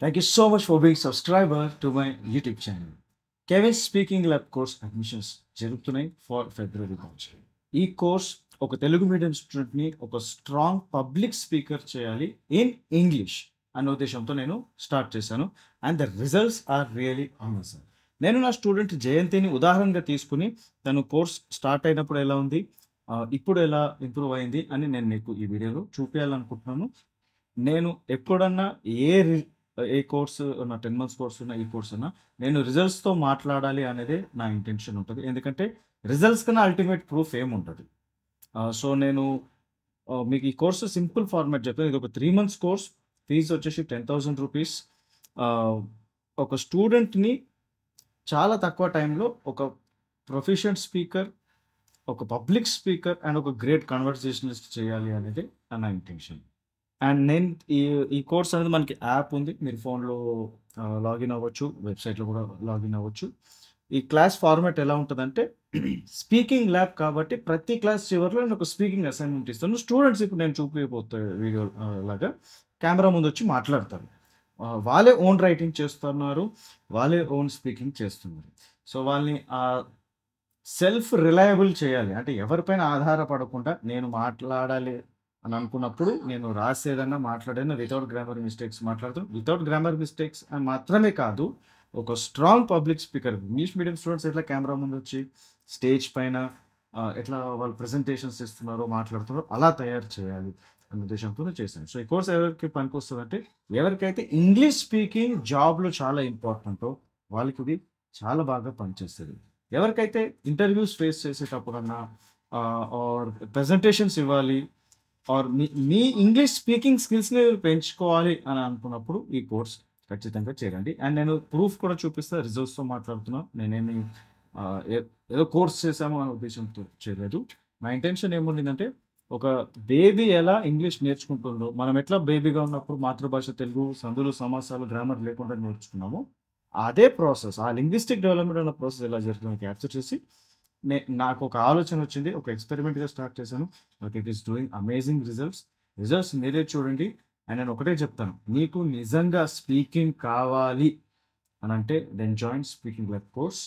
Thank you so much for being subscriber to my YouTube channel. Kevin speaking lab course admissions జరుగుతున్నాయి for February batch. ఈ course ఒక Telugu medium స్టూడెంట్ని ఒక strong public speaker చేయాలి in English అనే ఉద్దేశంతో నేను స్టార్ట్ చేశాను. And the results are really amazing. నేను నా స్టూడెంట్ జయంతిని ఉదాహరణగా తీసుకుని తను కోర్స్ స్టార్ట్ అయినప్పుడు ఎలా ఉంది, ఇప్పుడు ఎలా ఇంప్రూవ్ అయింది అని నేను మీకు ఈ వీడియోలో చూపించాలనుకుంటున్నాను. నేను ఎప్పుడన్నా ఏ కోర్సు నా 10 మంత్స్ కోర్స్ ఉన్న ఈ కోర్స్ ఉన్నా నేను రిజల్ట్స్తో మాట్లాడాలి అనేది నా ఇంటెన్షన్ ఉంటుంది. ఎందుకంటే రిజల్ట్స్ కన్నా అల్టిమేట్ ప్రూఫ్ ఏముంటుంది. సో నేను మీకు ఈ కోర్సు సింపుల్ ఫార్మాట్ చెప్తాను. ఇది ఒక 3 మంత్స్ కోర్స్. ఫీజు వచ్చేసి 10,000 రూపీస్. ఒక స్టూడెంట్ని చాలా తక్కువ టైంలో ఒక ప్రొఫిషియెంట్ స్పీకర్, ఒక పబ్లిక్ స్పీకర్ అండ్ ఒక గ్రేట్ కన్వర్సేషనలిస్ట్ చేయాలి అనేది నా ఇంటెన్షన్. అండ్ నేను ఈ కోర్స్ అనేది మనకి యాప్ ఉంది. మీరు ఫోన్లో లాగిన్ అవ్వచ్చు, వెబ్సైట్లో కూడా లాగిన్ అవ్వచ్చు. ఈ క్లాస్ ఫార్మాట్ ఎలా ఉంటుందంటే స్పీకింగ్ ల్యాబ్ కాబట్టి ప్రతి క్లాస్ చివరిలో నేను ఒక స్పీకింగ్ అసైన్మెంట్ ఇస్తాను. స్టూడెంట్స్ ఇప్పుడు నేను చూపించబోతే వీడియో లాగా కెమెరా ముందు వచ్చి మాట్లాడతారు. వాళ్ళే ఓన్ రైటింగ్ చేస్తున్నారు, వాళ్ళే ఓన్ స్పీకింగ్ చేస్తున్నారు. సో వాళ్ళని సెల్ఫ్ రిలయబుల్ చేయాలి. అంటే ఎవరిపైన ఆధారపడకుండా నేను మాట్లాడాలి అని అనుకున్నప్పుడు నేను రాసేదన్నా మాట్లాడాను వితౌట్ గ్రామర్ మిస్టేక్స్ మాట్లాడుతాను. వితౌట్ గ్రామర్ మిస్టేక్స్ అని మాత్రమే కాదు, ఒక strong public speaker. English medium students ఎట్లా కెమెరా ముందు వచ్చి స్టేజ్ పైన ఎట్లా వాళ్ళు ప్రెజెంటేషన్స్ ఇస్తున్నారో మాట్లాడుతున్నారో అలా తయారు చేయాలి అనే ఉద్దేశంతో చేశాను. సో ఈ కోర్స్ ఎవరికి పనికి వస్తుందంటే ఎవరికైతే ఇంగ్లీష్ స్పీకింగ్ జాబ్లో చాలా ఇంపార్టెంటో వాళ్ళకి ఇది చాలా బాగా పనిచేస్తుంది. ఎవరికైతే ఇంటర్వ్యూస్ ఫేస్ చేసేటప్పుడన్నా ఆర్ ప్రెజెంటేషన్స్ ఇవ్వాలి ఆర్ మీ ఇంగ్లీష్ స్పీకింగ్ స్కిల్స్ని పెంచుకోవాలి అని అనుకున్నప్పుడు ఈ కోర్స్ ఖచ్చితంగా చేయండి. అండ్ నేను ప్రూఫ్ కూడా చూపిస్తా. రిజల్ట్స్తో మాట్లాడుతున్నా. నేనేమి ఏదో కోర్స్ చేశాము అనే ఉద్దేశంతో చేయలేదు. నా ఇంటెన్షన్ ఏముండిందంటే ఒక బేబీ ఎలా ఇంగ్లీష్ నేర్చుకుంటుందో, మనం ఎట్లా బేబీగా ఉన్నప్పుడు మాతృభాష తెలుగు సందులు సమాసాలు గ్రామర్ లేకుండా నేర్చుకున్నామో అదే ప్రాసెస్, ఆ లింగ్విస్టిక్ డెవలప్మెంట్ అన్న ప్రాసెస్ ఎలా జరుగుతుందో క్యాప్చర్ చేసి నాకు ఒక ఆలోచన వచ్చింది. ఒక ఎక్స్పెరిమెంట్గా స్టార్ట్ చేశాను. But it is doing amazing results మీరే చూడండి. అండ్ నేను ఒకటే చెప్తాను, మీకు నిజంగా స్పీకింగ్ కావాలి అని అంటే then join speaking lab course.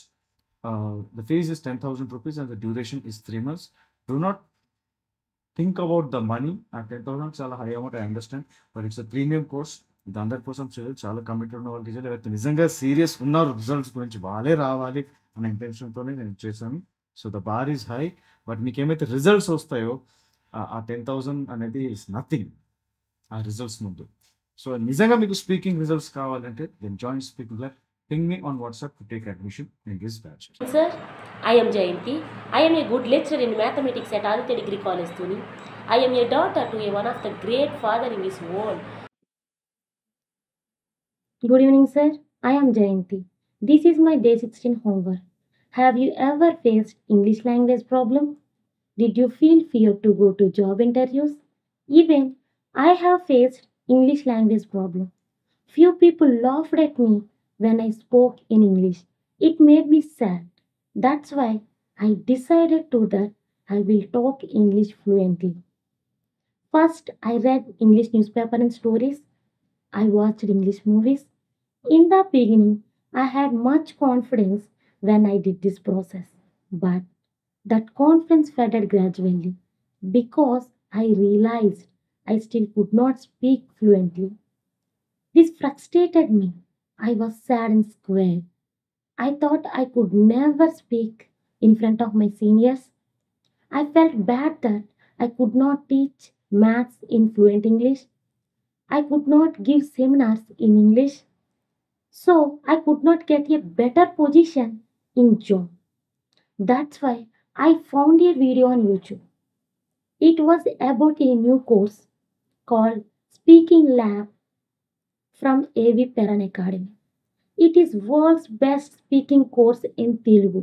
The fees is 10,000 rupees and the duration is 3 months. Do not think about the money. ఆ 10,000 చాలా high amount, I understand, but it's a premium course. ఇది 100% చేయాలి. చాలా కమిటెడ్ ఉన్న వాళ్ళు చేయాలి. ఎవరైతే నిజంగా సీరియస్ ఉన్నారు రిజల్ట్స్ గురించి వాళ్ళే రావాలి అనే ఇంటెన్షన్తోనే నేను చేశాను. So the bar is high. But మీకు ఏమైతే రిజల్ట్స్ వస్తాయో ఆ 10,000 అనేది ఇస్ నథింగ్ ఆ రిజల్ట్స్ ముందు. సో నిజంగా మీకు స్పీకింగ్ రిజల్ట్స్ కావాలంటే then join speaking lab. Ping me on WhatsApp to take admission in this batch. Sir, I am Jayanti. I am a good lecturer in mathematics at Aditya Degree College, Tuni. I am a daughter to one of the great father in this world. Good evening, sir. I am Jayanti. This is my day 16 homework. Have you ever faced English language problem? Did you feel fear to go to job interviews? Even I have faced English language problem. Few people laughed at me when I spoke in English. It made me sad. That's why I decided to that I will talk English fluently. First, I read English newspaper and stories. I watched English movies. In the beginning, I had much confidence when I did this process, but that confidence faded gradually because I realized I still could not speak fluently. This frustrated me. I was sad and scared. I thought I could never speak in front of my seniors. I felt bad that I could not teach maths in fluent English. I could not give seminars in English. So I could not get a better position in job. That's why I found a video on YouTube. It was about a new course called Speaking Lab from AV Peran Academy. It is world's best speaking course in Telugu.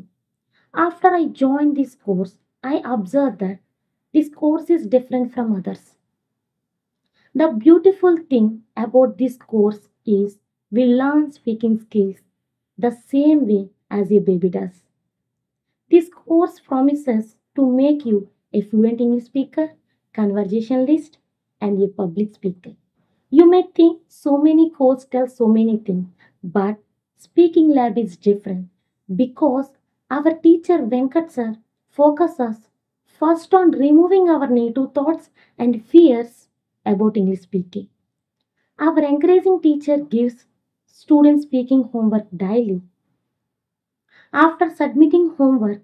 After I joined this course, I observed that this course is different from others. The beautiful thing about this course is we learn speaking skills the same way as a baby does. This course promises to make you a fluent English speaker, conversationalist, and a public speaker. You may think so many courses tell so many things, but speaking lab is different because our teacher Venkat sir focuses first on removing our negative thoughts and fears about English speaking. Our encouraging teacher gives students speaking homework daily. After submitting homework,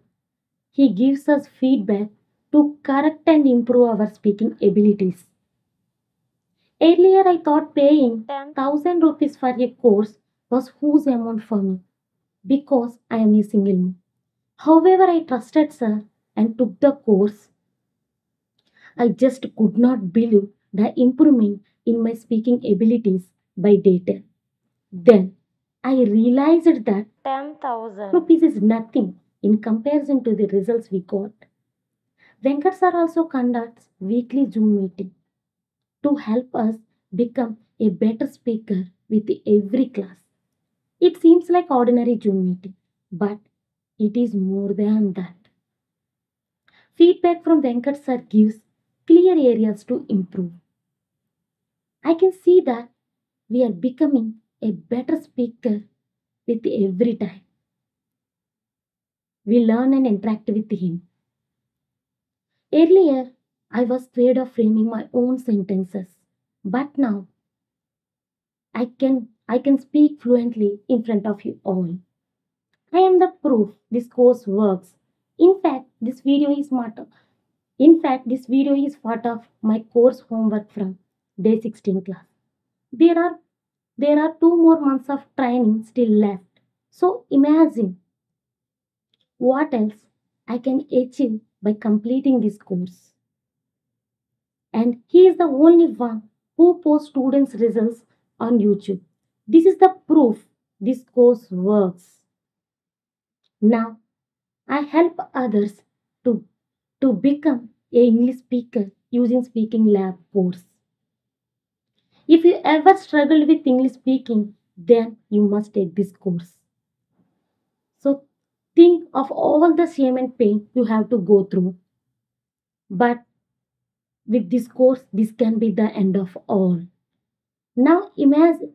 he gives us feedback to correct and improve our speaking abilities. Earlier, I thought paying 10,000 rupees for a course was huge amount for me because I am a single mom. However, I trusted sir and took the course. I just could not believe the improvement in my speaking abilities by data. Then I realized that 10,000 rupees is nothing in comparison to the results we got. Venkat sir also conducts weekly Zoom meeting to help us become a better speaker with every class. It seems like ordinary Zoom meeting, but it is more than that. Feedback from Venkat sir gives clear areas to improve. I can see that we are becoming a better speaker with every time we learn and interact with him. Earlier, I was scared of framing my own sentences, but now I can speak fluently in front of you all. I am the proof this course works. In fact, this video is part of my course homework from day 16 class. There are there are 2 more months of training still left. So imagine what else I can achieve by completing this course. And he is the only one who posts students' results on YouTube. This is the proof this course works. Now I help others to, to become a English speaker using Speaking Lab course. If you ever struggled with English speaking, then you must take this course. So think of all the shame and pain you have to go through. But with this course, this can be the end of all. Now imagine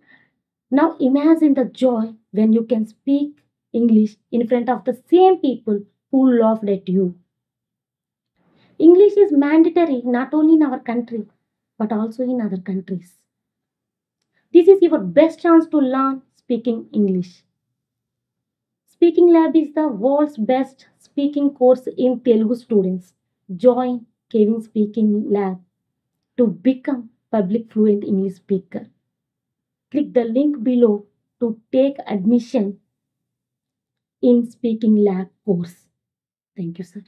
Now imagine the joy when you can speak English in front of the same people who laughed at you. English is mandatory not only in our country but also in other countries. This is your best chance to learn speaking English. Speaking Lab is the world's best speaking course in Telugu students. Join Kevin Speaking Lab to become public fluent English speaker. Click the link below to take admission in Speaking Lab course. Thank you, sir.